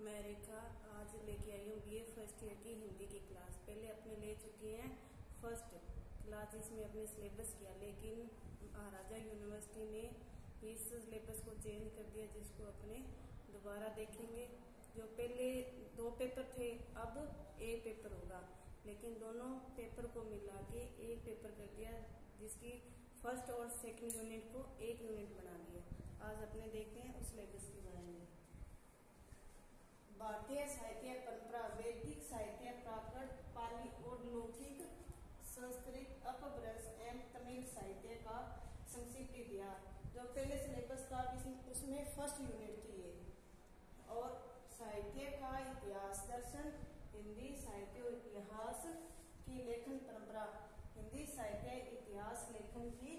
मैं रेखा आज लेके आई हूँ बीए फर्स्ट ईयर की हिंदी की क्लास। पहले अपने ले चुके हैं फर्स्ट क्लास जिसमें अपने सिलेबस किया, लेकिन महाराजा यूनिवर्सिटी ने इस सिलेबस को चेंज कर दिया, जिसको अपने दोबारा देखेंगे। जो पहले 2 पेपर थे अब एक पेपर होगा, लेकिन दोनों पेपर को मिला के एक पेपर कर दिया, जिसकी फर्स्ट और सेकंड यूनिट को एक यूनिट बना दिया। आज अपने देखते हैं उस सिलेबस के बारे में। भारतीय साहित्य परंपरा, वैदिक साहित्य, प्राकृत, पाली और लौकिक, संस्कृत, अपभ्रंश एवं तमिल साहित्य का संक्षिप्त इतिहास। जो पहले सिलेबस था उसमें फर्स्ट यूनिट थी ये। और साहित्य का इतिहास, दर्शन, हिंदी साहित्य और इतिहास की लेखन परंपरा, हिंदी साहित्य इतिहास लेखन की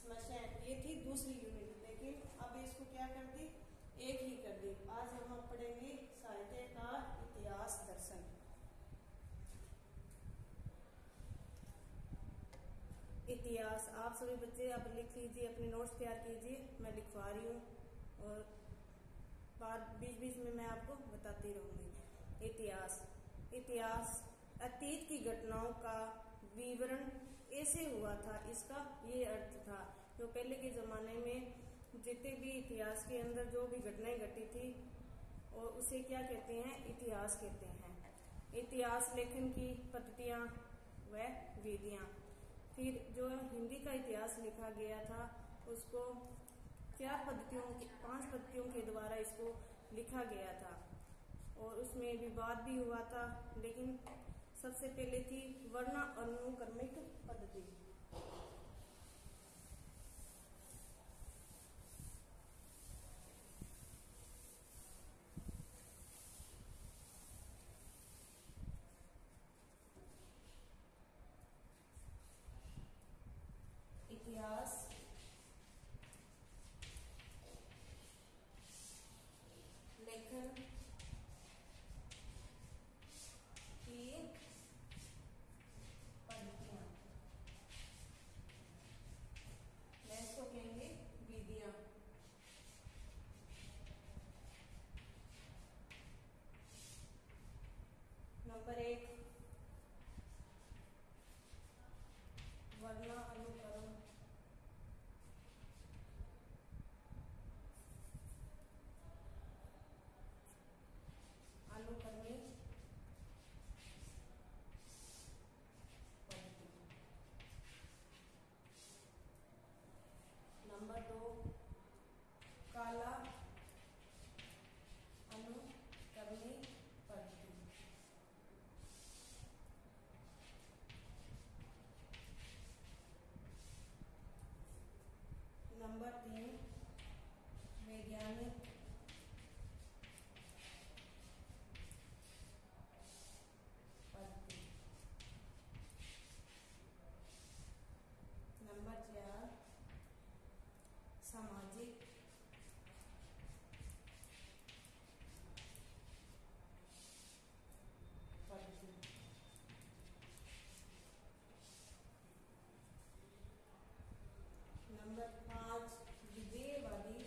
समस्या, ये थी दूसरी यूनिट। लेकिन अब इसको क्या कर दी, एक ही कर दी। आज हम पढ़ेंगे साहित्य का इतिहास, दर्शन। इतिहास आप सभी बच्चे अब लिख लीजिए, अपने नोट्स तैयार कीजिए, मैं लिखवा रही हूँ और बीच बीच में मैं आपको बताती रहूंगी। इतिहास अतीत की घटनाओं का विवरण ऐसे हुआ था, इसका ये अर्थ था। जो पहले के जमाने में जितने भी इतिहास के अंदर जो भी घटनाएं घटी थी और उसे क्या कहते हैं, इतिहास कहते हैं। इतिहास लेखन की पद्धतियां व विधियां। फिर जो हिंदी का इतिहास लिखा गया था उसको 5 पद्धतियों के द्वारा इसको लिखा गया था और उसमें विवाद भी हुआ था। लेकिन सबसे पहले थी वर्णानुक्रमिक पद्धति। इतिहास लेखन की पद्धतियां, मैं इसको कहेंगे विधियां। नंबर 1 वर्णानुक्रम। अनुक्रमिक पद्धति। नंबर 2 काला अनुक्रमिक पद्धति। नंबर 3 वैज्ञानिक पद्धति। नंबर 4 सामाजिक पद्धति। नंबर 5 विधेयवादी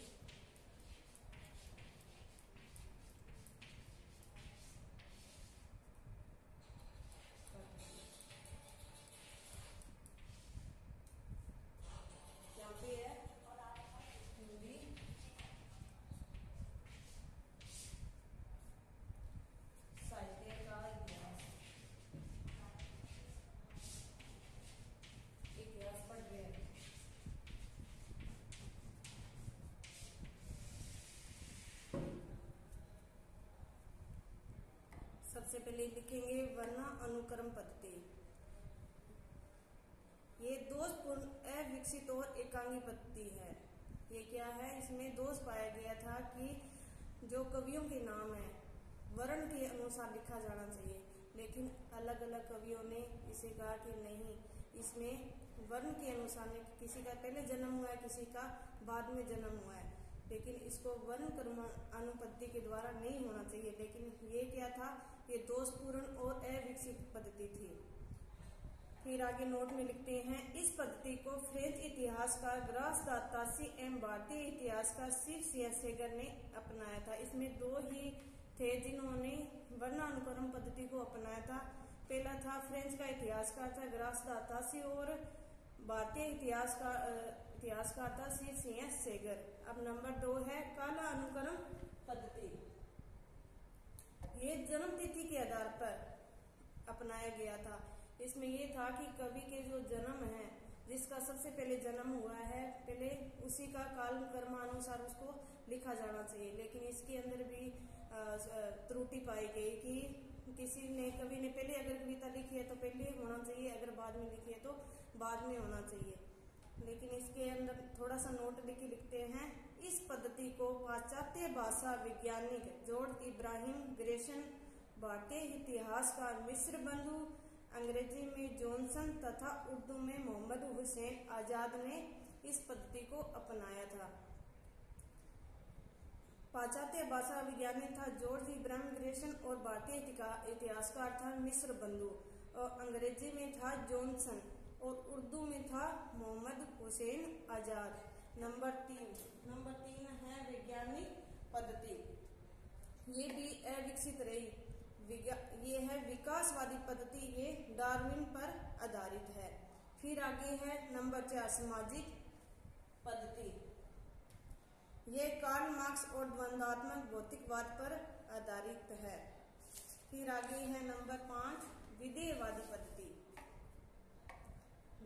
पद्धति। यहाँ पे है हिंदी साहित्य का इतिहास पढ़ रहे हैं। सबसे पहले लिखेंगे वर्णानुक्रम पद्धति। ये दोषपूर्ण, अविकसित और एकांगी पद्धति है। ये क्या है, इसमें दोष पाया गया था कि जो कवियों के नाम है वर्ण के अनुसार लिखा जाना चाहिए, लेकिन अलग अलग कवियों ने इसे कहा कि नहीं, इसमें वर्ण के अनुसार नहीं, किसी का पहले जन्म हुआ है, किसी का बाद में जन्म हुआ है, लेकिन इसको वर्ण क्रम अनुपत्ति के द्वारा नहीं होना चाहिए। लेकिन ये क्या था, ये दोषपूर्ण और अविकसित पद्धति थी। फिर आगे नोट में लिखते हैं, इस पद्धति को फ्रेंच इतिहासकार ग्रास दातासी एवं भारतीय इतिहासकार शिव सिंह सेगर ने अपनाया था। इसमें 2 ही थे जिन्होंने वर्णानुक्रम पद्धति को अपनाया था। पहला था फ्रेंच का इतिहासकार था ग्रास दा तासी और भारतीय इतिहासकार था सी एस सेगर। अब नंबर 2 है काला अनुक्रम पद्धति। ये जन्म तिथि के आधार पर अपनाया गया था। इसमें ये था कि कवि के जो जन्म है, जिसका सबसे पहले जन्म हुआ है, पहले उसी का काल कर्मानुसार उसको लिखा जाना चाहिए। लेकिन इसके अंदर भी त्रुटि पाई गई कि किसी ने कवि ने पहले अगर कविता लिखी है तो पहले होना चाहिए, अगर बाद में लिखी है तो बाद में होना चाहिए। लेकिन इसके अंदर थोड़ा सा नोट लिखते हैं। इस पद्धति को पाश्चात्य भाषा वैज्ञानिक जॉर्ज इब्राहिम ग्रेसन, भारतीय इतिहासकार मिस्र बंधु, अंग्रेजी में जॉनसन तथा उर्दू में मोहम्मद हुसैन आजाद ने इस पद्धति को अपनाया था। पाश्चात्य भाषा वैज्ञानिक था जॉर्ज इब्राहिम ग्रेसन और भारतीय इतिहासकार था मिस्र बंधु और अंग्रेजी में था जॉनसन और उर्दू में था मोहम्मद हुसैन आजाद। नंबर 3 है वैज्ञानिक पद्धति। ये भी अविकसित रही। ये है विकासवादी पद्धति, ये डार्विन पर आधारित है। फिर आगे है नंबर 4 सामाजिक पद्धति। ये कार्ल मार्क्स और द्वंद्वात्मक भौतिकवाद पर आधारित है। फिर आगे है नंबर 5 विधेयवादी पद्धति।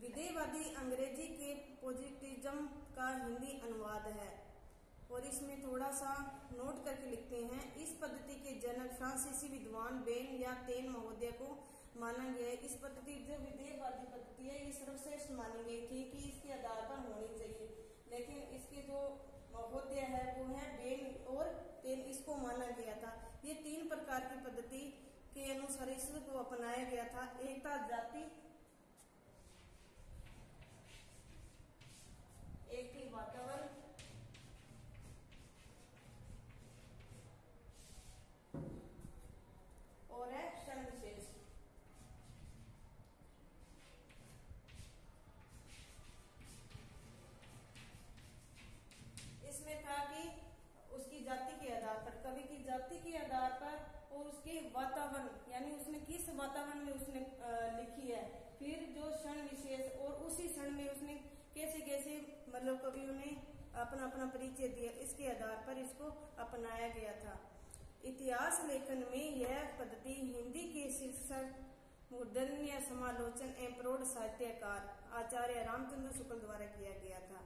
विधेयवादी अंग्रेजी के पॉजिटिविज्म का हिंदी अनुवाद है और इसमें थोड़ा सा नोट करके लिखते हैं। इस पद्धति के जनक फ्रांसीसी विद्वान बेन या तेन महोदय को माना गया। इस पद्धति जो विधेयवादी पद्धति है ये सर्वश्रेष्ठ मानी गई थी कि इसके आधार पर होनी चाहिए। लेकिन इसके जो महोदय है वो है बेन और तेन, इसको माना गया था। ये 3 प्रकार की पद्धति के अनुसार इसको अपनाया गया था। एक था जाति, एक थी वातावरण और है क्षण विशेष। इसमें था कि उसकी जाति के आधार पर, कवि की जाति के आधार पर और उसके वातावरण यानी उसने किस वातावरण में उसने लिखी है। फिर जो क्षण विशेष और उसी क्षण में उसने कैसे कैसे मतलब कवियों ने अपना अपना परिचय दिया, इसके आधार पर इसको अपनाया गया था। इतिहास लेखन में यह पद्धति हिंदी के शीर्षक मूर्धन्य समालोचन एवं प्रौढ़ साहित्यकार आचार्य रामचंद्र शुक्ल द्वारा किया गया था।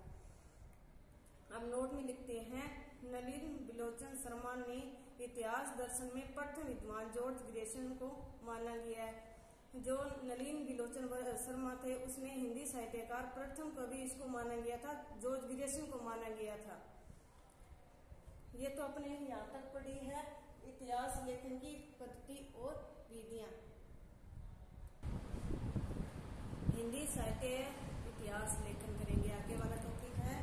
अब नोट में लिखते हैं नलिन बिलोचन शर्मा ने इतिहास दर्शन में प्रथम विद्वान जॉर्ज ग्रेसन को माना गया है। जो नलिन बिलोचन शर्मा थे उसने हिंदी साहित्यकार प्रथम कवि इसको माना गया था, जॉर्ज ग्रेसन को माना गया था। ये तो अपने यहाँ तक पढ़ी है इतिहास लेखन की पद्धति और विधियां। हिंदी साहित्य इतिहास लेखन करेंगे। आगे वाला टॉपिक है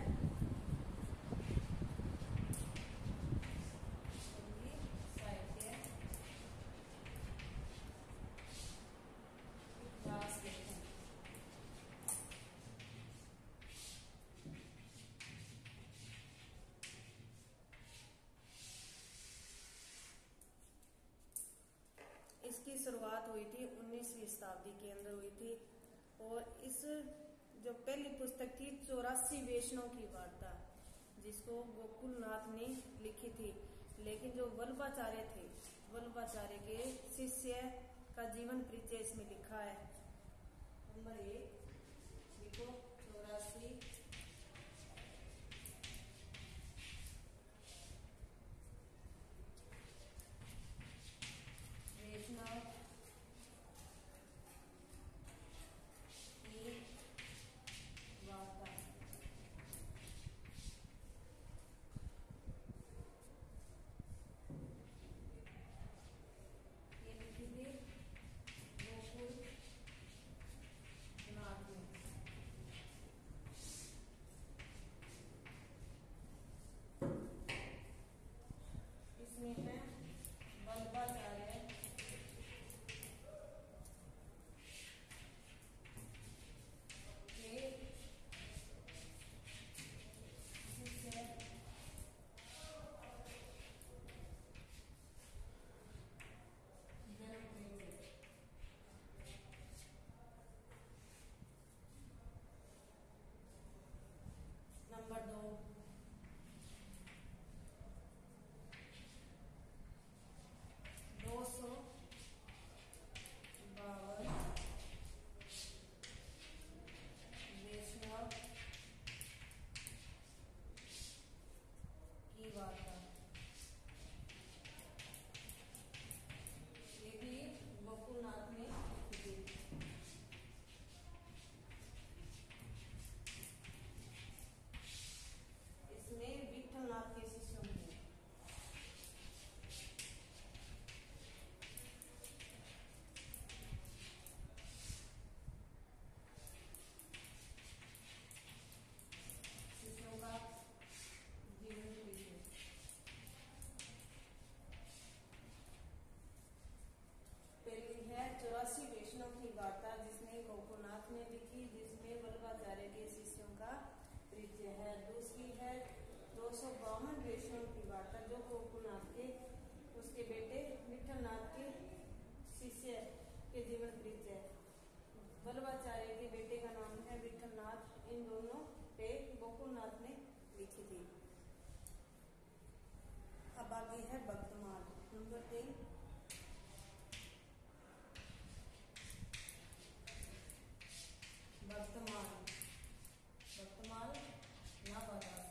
हिंदी साहित्य इतिहास लेखन। इसकी शुरुआत हुई थी 19वीं शताब्दी के अंदर हुई थी और इस जो पहली पुस्तक थी 84 वैष्णव की वार्ता, जिसको गोकुलनाथ ने लिखी थी। लेकिन जो वल्लभाचार्य थे, वल्लभाचार्य के शिष्य का जीवन परिचय इसमें लिखा है। नंबर 1 लिखो 84 वैष्णव की वार्ता। ये लिखी थी गोकुलनाथ ने। नाथ ने लिखी, जिसमें वल्लभाचार्य के शिष्यों का परिचय है। दूसरी है 252 वैष्णव की वार्ता, जो गोकुलनाथ के उसके बेटे विठलनाथ के शिष्य के जीवन परिचय। वल्लभाचार्य के बेटे का नाम है विठलनाथ। इन दोनों पे गोकुलनाथ ने लिखी थी। अब आगे है भक्तमाल नंबर 3। भक्तमाल नाबादास।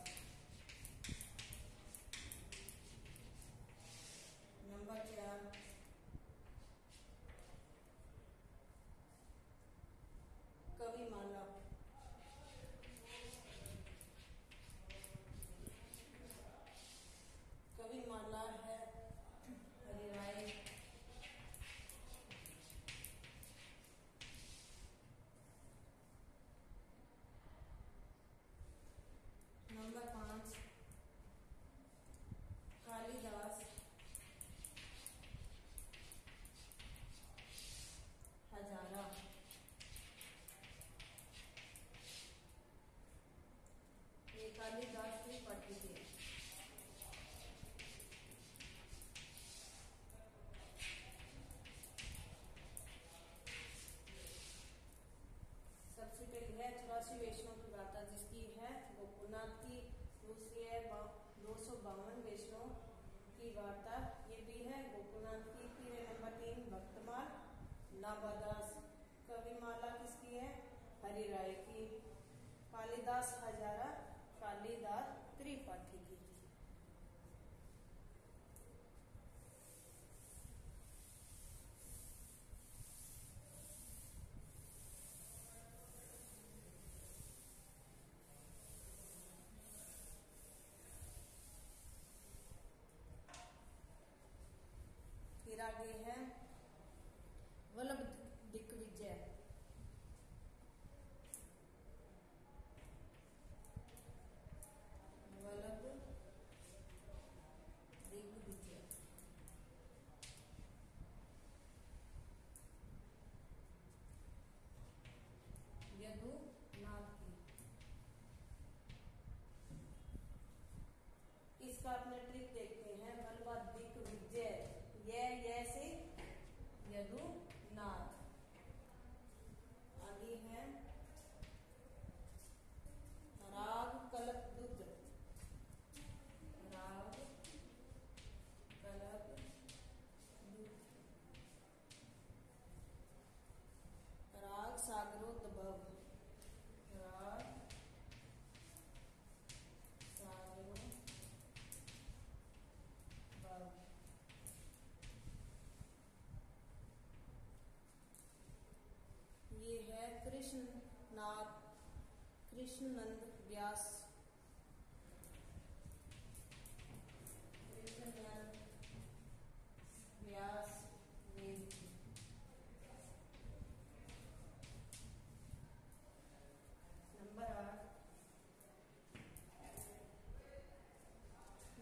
नंबर 4 कविमाला। कविमाला है हरिराय। नंबर 5 कालिदास हजारा। ये कालिदास की पढ़ी थी। सबसे पहली है 84 वैष्णव की वार्ता, जिसकी है गोकुलनाथ की। दूसरी है 252 वैष्णव की वार्ता, ये भी है गोकुलनाथ की। फिर है नंबर 3 भक्तमाल नाबादास। कविमाला किसकी है? हरिराय की। कालिदास हजारा कालिदास त्रिपाठी की। फिर आगे है वल्लभ दिग्विजय। वल्लभ दिग्विजय यदुनाथ की। इसका अपने ट्रिक देखते हैं। वल्लभ दिग्विजय ये से यदुनाथ। आगे है राग कल्पद्रुत। राग कल्पद्रुत। राग सागरोद्भव। राग सागरोद्भव। ये है कृष्णनंद व्यास। कृष्णनंद व्यास वेद। नंबर 8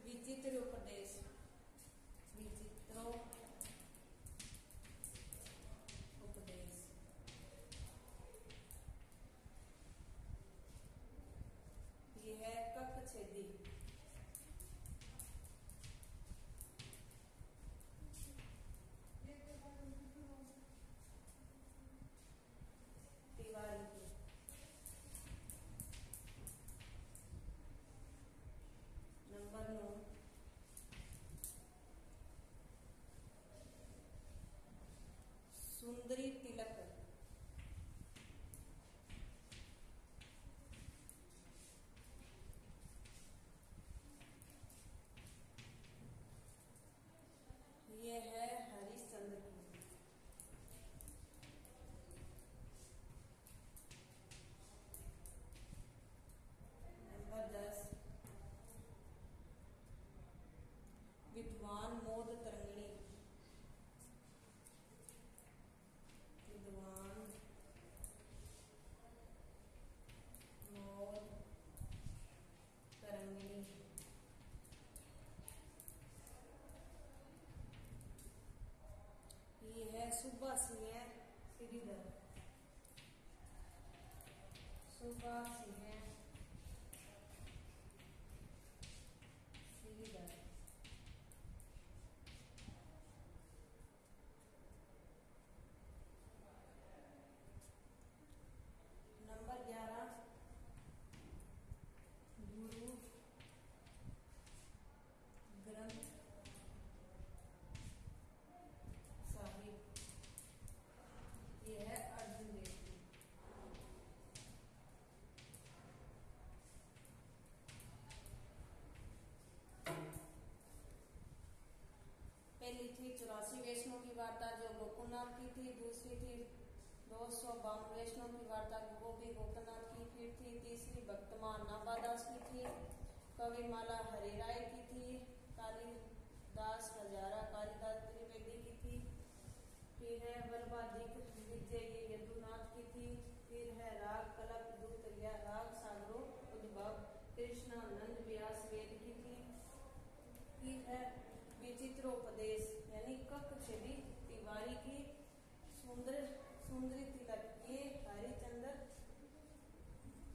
विचित्र उपदेश। उपदेश ये है ककछेदी। तिवारी की। नंबर 9 सुंदरी तिलक। ये है हरिश्चंद्र की। नंबर 10 विद्वान मोद तरंगिणी। विद्वान मोद तरंगिणी। ये है सुब्बा सिंह श्रीधर। सुबासिया श्रीधर। नंबर 11 गुरु ग्रंथ साहिब, ये है अर्जुन देव जी। पहली थी 84 वैष्णव की वार्ता जो गोकुलनाथ की थी। दूसरी थी 252 वैष्णव की वार्ता वो भी गोकुलनाथ की। फिर थी तीसरी भक्तमान नाबादास की थी। कविमाला हरिराय की थी। कालिदास हजारा कालिदास त्रिवेदी की थी। फिर है वर्बाधिक विजय ये यदुनाथ की थी। फिर है राग कलप दूत या राग सागरो उद्भव कृष्णानंद व्यास वेद की थी। फिर है विचित्रोपदेश यानी कक छवि तिवारी की। सुंदरी तिलक ये हरिचंद्र।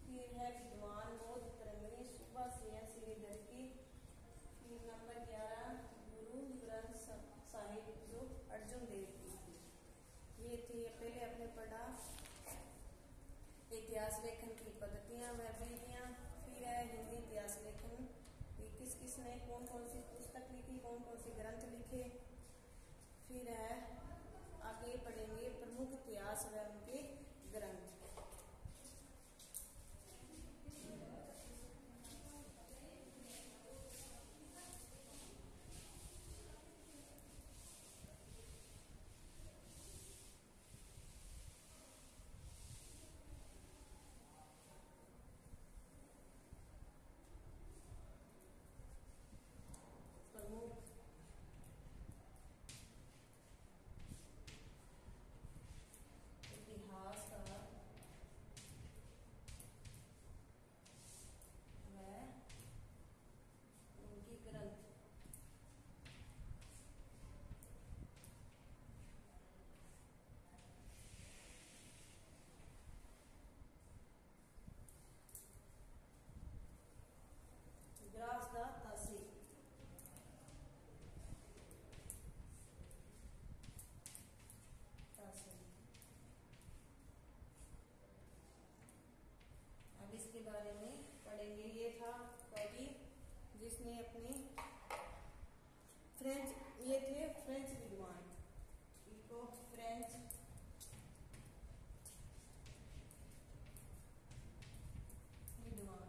फिर है विद्वान बोध तरंगिणी सुबासिया श्रीधर की। फिर नंबर 11 गुरु ग्रंथ साहिब जो अर्जुन देव की थी। ये थी पहले अपने पढ़ा इतिहास लेखन की पद्धतियां व विधियां। फिर है हिंदी इतिहास लेखन किस किसने कौन कौन सी पुस्तक लिखी, कौन कौन से ग्रंथ लिखे। फिर है आगे पढ़ेंगे प्रमुख इतिहास व उनके ग्रंथ। अब इसके बारे में पढ़ेंगे। ये था कवि जिसने अपने ये थे फ्रेंच विद्वान, इनको फ्रेंच विद्वान।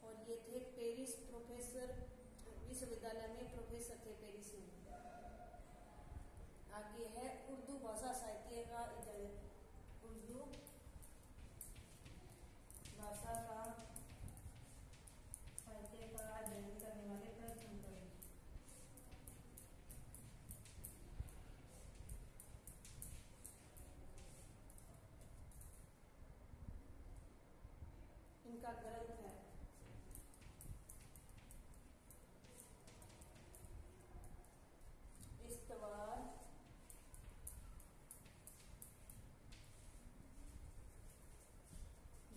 और ये थे पेरिस प्रोफेसर, विश्वविद्यालय में प्रोफेसर थे पेरिस में। आगे है उर्दू भाषा साहित्य का अध्ययन, उर्दू भाषा का साहित्य का अध्ययन करने वाले प्रथम कवि। इनका ग्रंथ है इस्तवार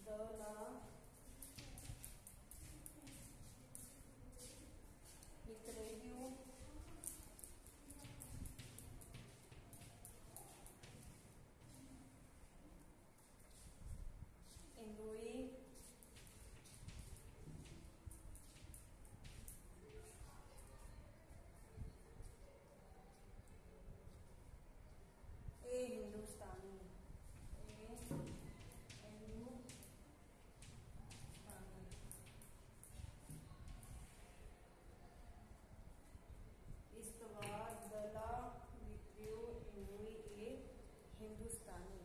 दौला इतरेयू इंदोई ए हिंदुस्तानी इस्तवार दला वित्रियो इंदोई ए हिंदुस्तानी।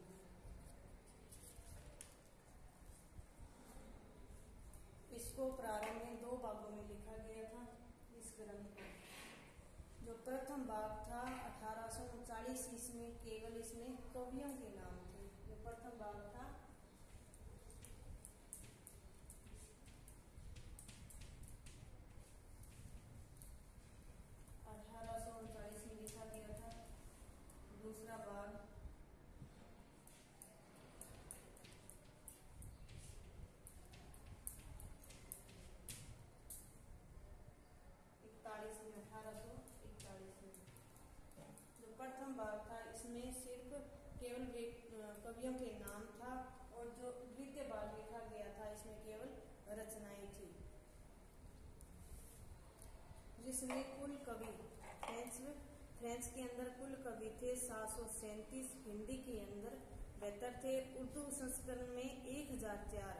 इसको प्रारंभ में 2 भागों में लिखा गया था इस ग्रंथ को। जो प्रथम भाग था 1839 ईस्वी, केवल इसमें कवियों के नाम थे। जो प्रथम भाग था 1839 में लिखा गया था। दूसरा भाग उसमें सिर्फ केवल कवियों के नाम था और जो द्वितीय भाग लिखा गया था इसमें केवल रचनाएं थी, जिसमें कुल कवि फ्रेंच के अंदर कुल कवि थे 737, हिंदी के अंदर 72 थे, उर्दू संस्करण में 1004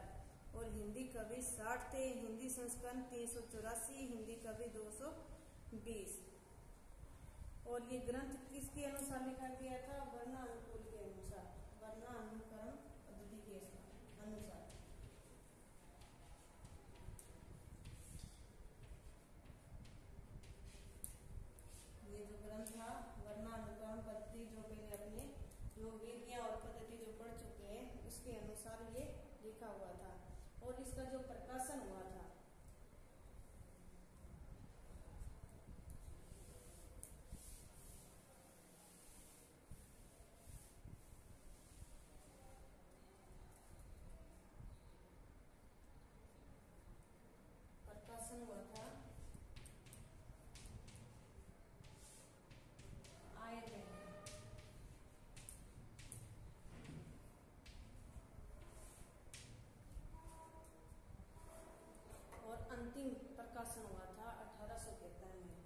और हिंदी कवि 60 थे। हिंदी संस्करण 384, हिंदी कवि 220। और ये ग्रंथ किसके अनुसार लिखा गया था? वर्णानुकूल के अनुसार, वर्णानुक्रम पद्धति के अनुसार। ये जो ग्रंथ था वर्णानुक्रम पद्धति, जो पहले अपने जो विधियां और पद्धति जो पढ़ चुके हैं उसके अनुसार ये लिखा हुआ था। और इसका जो प्रकाशन हुआ था आयरलैंड में। और अंतिम प्रकाशन हुआ था 1873 में।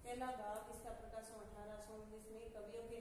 पहला भाग इसका प्रकाशन 1819 में, कवियों के